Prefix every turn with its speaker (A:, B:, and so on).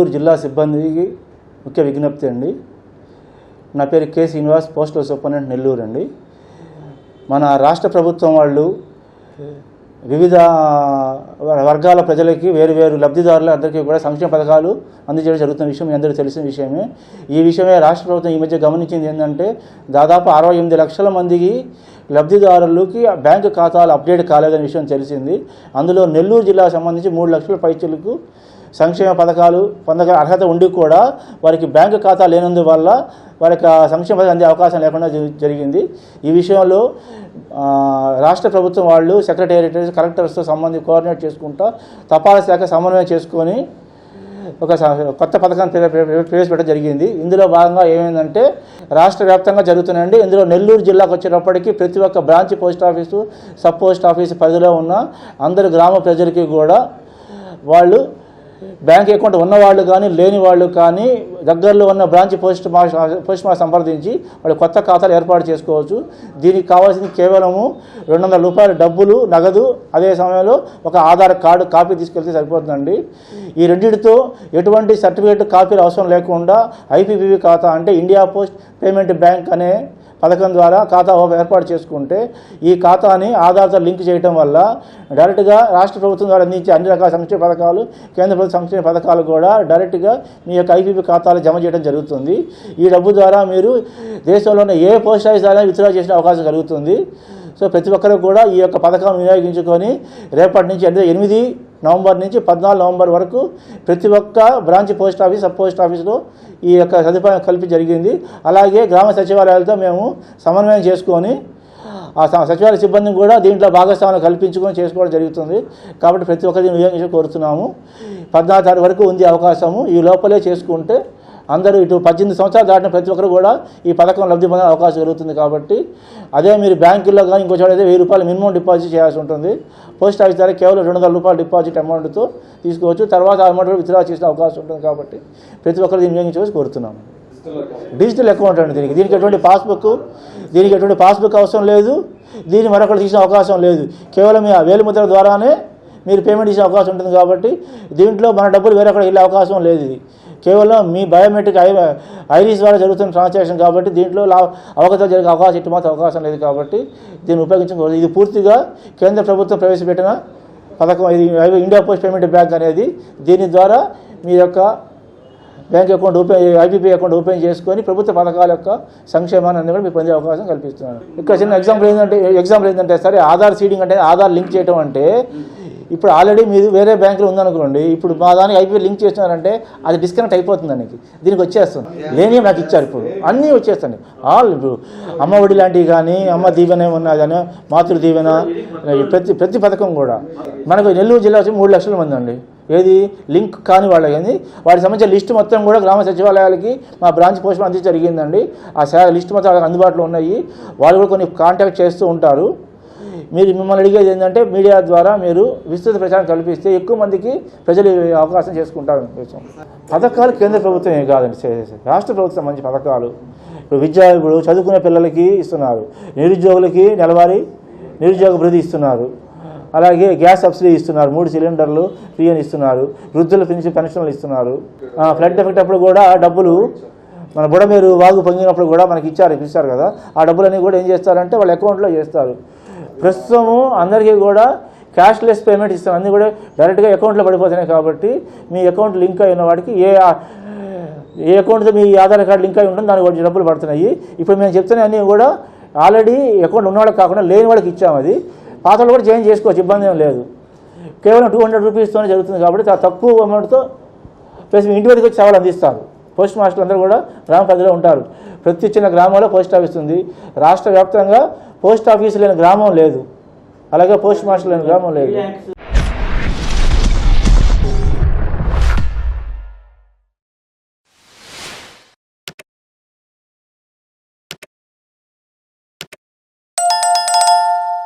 A: నెల్లూరు జిల్లా సిబ్బందికి ముఖ్య విజ్ఞప్తి అండి. నా పేరు K Srinivas, postal superintendent Nellore అండి. మన రాష్ట్ర ప్రభుత్వం వాళ్ళు వివిధ వర్గాల ప్రజలకి వేరు లబ్ధిదారులు అందరికీ కూడా సంక్షేమ పథకాలు అందజేయడం జరుగుతున్న విషయం మీ అందరికీ తెలిసిన విషయమే. ఈ విషయమే రాష్ట్ర ప్రభుత్వం ఈ మధ్య గమనించింది ఏంటంటే దాదాపు 68 లక్షల మందికి లబ్ధిదారులకి బ్యాంకు ఖాతాలు అప్డేట్ కాలేదనే విషయం తెలిసింది. అందులో నెల్లూరు జిల్లాకు సంబంధించి 3 లక్షల పైచలకు సంక్షేమ పథకాలు పొందగల అర్హత ఉండి కూడా వారికి బ్యాంకు ఖాతా లేనందువల్ల వారికి సంక్షేమ పథకం అందే అవకాశం లేకుండా జరిగింది. ఈ విషయంలో రాష్ట్ర ప్రభుత్వం వాళ్ళు సెక్రటేరియట్, కలెక్టర్స్తో సంబంధించి కోఆర్డినేట్ చేసుకుంటా తపాలా శాఖ సమన్వయం చేసుకొని ఒక కొత్త పథకాన్ని ప్రవేశపెట్టడం జరిగింది. ఇందులో భాగంగా ఏమైందంటే రాష్ట్ర వ్యాప్తంగా జరుగుతున్నాయండి. ఇందులో నెల్లూరు జిల్లాకు వచ్చేటప్పటికి ప్రతి ఒక్క branch post office, sub post office పరిధిలో ఉన్న అందరు గ్రామ ప్రజలకి కూడా వాళ్ళు బ్యాంక్ అకౌంట్ ఉన్నవాళ్ళు కానీ లేని వాళ్ళు కానీ దగ్గరలో ఉన్న బ్రాంచ్ పోస్ట్ మాస్టర్ సంప్రదించి వాళ్ళు కొత్త ఖాతాలు ఏర్పాటు చేసుకోవచ్చు. దీనికి కావాల్సింది కేవలము 200 రూపాయల డబ్బులు నగదు, అదే సమయంలో ఒక ఆధార్ కార్డు కాపీ తీసుకెళ్తే సరిపోతుందండి. ఈ రెండింటితో ఎటువంటి సర్టిఫికేట్ కాపీలు అవసరం లేకుండా ఐపీపీబీ ఖాతా అంటే ఇండియా పోస్ట్ పేమెంట్ బ్యాంక్ అనే పథకం ద్వారా ఖాతా ఏర్పాటు చేసుకుంటే ఈ ఖాతాని ఆధార్తో లింక్ చేయడం వల్ల డైరెక్ట్గా రాష్ట్ర ప్రభుత్వం ద్వారా అందించే అన్ని రకాల సంక్షేమ పథకాలు, కేంద్ర ప్రభుత్వ సంక్షేమ పథకాలు కూడా డైరెక్ట్గా మీ యొక్క ఐపీపీ ఖాతాలో జమ చేయడం జరుగుతుంది. ఈ డబ్బు ద్వారా మీరు దేశంలోనే ఏ పోస్ట్ ఆఫీస్ ద్వారా విత్డ్రా చేసిన అవకాశం కలుగుతుంది. సో ప్రతి ఒక్కరు కూడా ఈ యొక్క పథకాన్ని వినియోగించుకొని రేపటి నుంచి అంటే 8 నవంబర్ నుంచి 14 నవంబర్ వరకు ప్రతి ఒక్క branch post office, sub post ఆఫీస్లో ఈ యొక్క సదుపాయం కల్పి జరిగింది. అలాగే గ్రామ సచివాలయాలతో మేము సమన్వయం చేసుకొని ఆ సచివాలయ సిబ్బందిని కూడా దీంట్లో భాగస్వామ్యం కల్పించుకొని చేసుకోవడం జరుగుతుంది. కాబట్టి ప్రతి ఒక్కరిని వినియోగించి కోరుతున్నాము. 14 తారీఖు వరకు ఉంది అవకాశము. ఈ లోపలే చేసుకుంటే అందరూ ఇటు 18 సంవత్సరాలు దాటిన ప్రతి ఒక్కరు కూడా ఈ పథకం లబ్ధి పొందే అవకాశం జరుగుతుంది. కాబట్టి అదే మీరు బ్యాంకుల్లో కానీ ఇంకో చోట అయితే 1000 రూపాయలు మినిమం డిపాజిట్ చేయాల్సి ఉంటుంది. పోస్ట్ ఆఫీస్ ద్వారా కేవలం 200 రూపాయల డిపాజిట్ అమౌంట్తో తీసుకోవచ్చు. తర్వాత ఆ అమౌంట్ విత్డ్రా చేసే అవకాశం ఉంటుంది. కాబట్టి ప్రతి ఒక్కరు దీన్ని వినియోగించవచ్చు కోరుతున్నాము. డిజిటల్ అకౌంట్ అండి. దీనికి ఎటువంటి పాస్బుక్ అవసరం లేదు. దీన్ని మరొకటి తీసిన అవకాశం లేదు. కేవలం మీ వేలిముద్ర ద్వారానే మీరు పేమెంట్ చేసే అవకాశం ఉంటుంది. కాబట్టి దీంట్లో మన డబ్బులు వేరొకటి వెళ్ళే అవకాశం లేదు. ఇది కేవలం మీ బయోమెట్రిక్ ఐరీస్ ద్వారా జరుగుతున్న ట్రాన్సాక్షన్ కాబట్టి దీంట్లో అవగత జరిగే అవకాశం ఇటు మాత్రం అవకాశం లేదు. కాబట్టి దీన్ని ఉపయోగించకూడదు. ఇది పూర్తిగా కేంద్ర ప్రభుత్వం ప్రవేశపెట్టిన పథకం. ఇది ఇండియా పోస్ట్ పేమెంట్ బ్యాంక్ అనేది. దీని ద్వారా మీ యొక్క bank account IPP account open చేసుకొని ప్రభుత్వ పథకాల యొక్క సంక్షేమాన్ని అన్ని కూడా మీకు పొందే అవకాశం కల్పిస్తున్నాను. ఇక్కడ చిన్న ఎగ్జాంపుల్ ఏంటంటే సరే ఆధార్ సీడింగ్ అంటే ఆధార్ లింక్ చేయడం అంటే ఇప్పుడు ఆల్రెడీ మీరు వేరే బ్యాంకులో ఉందనుకోండి, ఇప్పుడు మా దానికి ఐపీపీ లింక్ చేస్తున్నారంటే అది డిస్కనెక్ట్ అయిపోతుంది. దీనికి వచ్చేస్తుంది. లేని నాకు ఇచ్చారు, ఇప్పుడు అన్నీ వచ్చేస్తాయి. ఇప్పుడు అమ్మ ఒడి లాంటివి కానీ, అమ్మ దీవెన ఉన్నా కానీ, మాతృ దీవెన, ప్రతి పథకం కూడా మనకు నెల్లూరు జిల్లా 3 లక్షల మంది అండి. ఏది లింక్ కాని వాళ్ళ కానీ వాటికి సంబంధించిన లిస్టు మొత్తం కూడా గ్రామ సచివాలయాలకి మా బ్రాంచ్ పోస్ట్ అందించి జరిగిందండి. ఆ లిస్టు మొత్తం వాళ్ళకి అందుబాటులో ఉన్నాయి. వాళ్ళు కూడా కొన్ని కాంటాక్ట్ చేస్తూ ఉంటారు. మిమ్మల్ని అడిగేది ఏంటంటే మీడియా ద్వారా మీరు విస్తృత ప్రచారం కల్పిస్తే ఎక్కువ మందికి ప్రజలు అవకాశం చేసుకుంటారు. పథకాలు కేంద్ర ప్రభుత్వం ఏం కాదండి, రాష్ట్ర ప్రభుత్వం మంచి పథకాలు. ఇప్పుడు చదువుకునే పిల్లలకి ఇస్తున్నారు, నిరుద్యోగులకి నెలవారీ నిరుద్యోగ భృతి ఇస్తున్నారు, అలాగే గ్యాస్ సబ్సిడీ ఇస్తున్నారు, 3 సిలిండర్లు ఫ్రీ అని ఇస్తున్నారు, వృద్ధుల పెన్షన్లు ఇస్తున్నారు. ఫ్లడ్ ఎఫెక్ట్ అప్పుడు కూడా డబ్బులు మన బుడమేరు వాగు పొంగినప్పుడు కూడా మనకి ఇచ్చారు కదా, ఆ డబ్బులన్నీ కూడా ఏం చేస్తారంటే వాళ్ళ అకౌంట్లో చేస్తారు. ప్రస్తుతము అందరికీ కూడా క్యాష్లెస్ పేమెంట్ ఇస్తాం, అన్నీ కూడా డైరెక్ట్గా అకౌంట్లో పడిపోతున్నాయి. కాబట్టి మీ అకౌంట్ లింక్ అయిన వాడికి ఏ అకౌంట్తో మీ ఆధార్ కార్డు లింక్ అయి ఉంటుంది దానికి డబ్బులు పడుతున్నాయి. ఇప్పుడు మేము చెప్తున్నా అన్నీ కూడా ఆల్రెడీ అకౌంట్ ఉన్నవాళ్ళకి కాకుండా లేని వాళ్ళకి ఇచ్చాము. అది పాత వాళ్ళు కూడా చేంజ్ చేసుకోవచ్చు, ఇబ్బంది ఏం లేదు. కేవలం 200 రూపీస్తోనే జరుగుతుంది. కాబట్టి చాలా తక్కువ అమౌంట్తో ప్లస్ మీ ఇంటి వరకు వచ్చి సేవలు అందిస్తారు. పోస్ట్ మాస్టర్లు అందరూ కూడా గ్రామ పరిధిలో ఉంటారు. ప్రతి చిన్న గ్రామంలో పోస్ట్ ఆఫీస్ ఉంది. రాష్ట్ర వ్యాప్తంగా పోస్ట్ ఆఫీసు లేని గ్రామం లేదు, అలాగే పోస్ట్ మాస్టర్ లేని గ్రామం లేదు.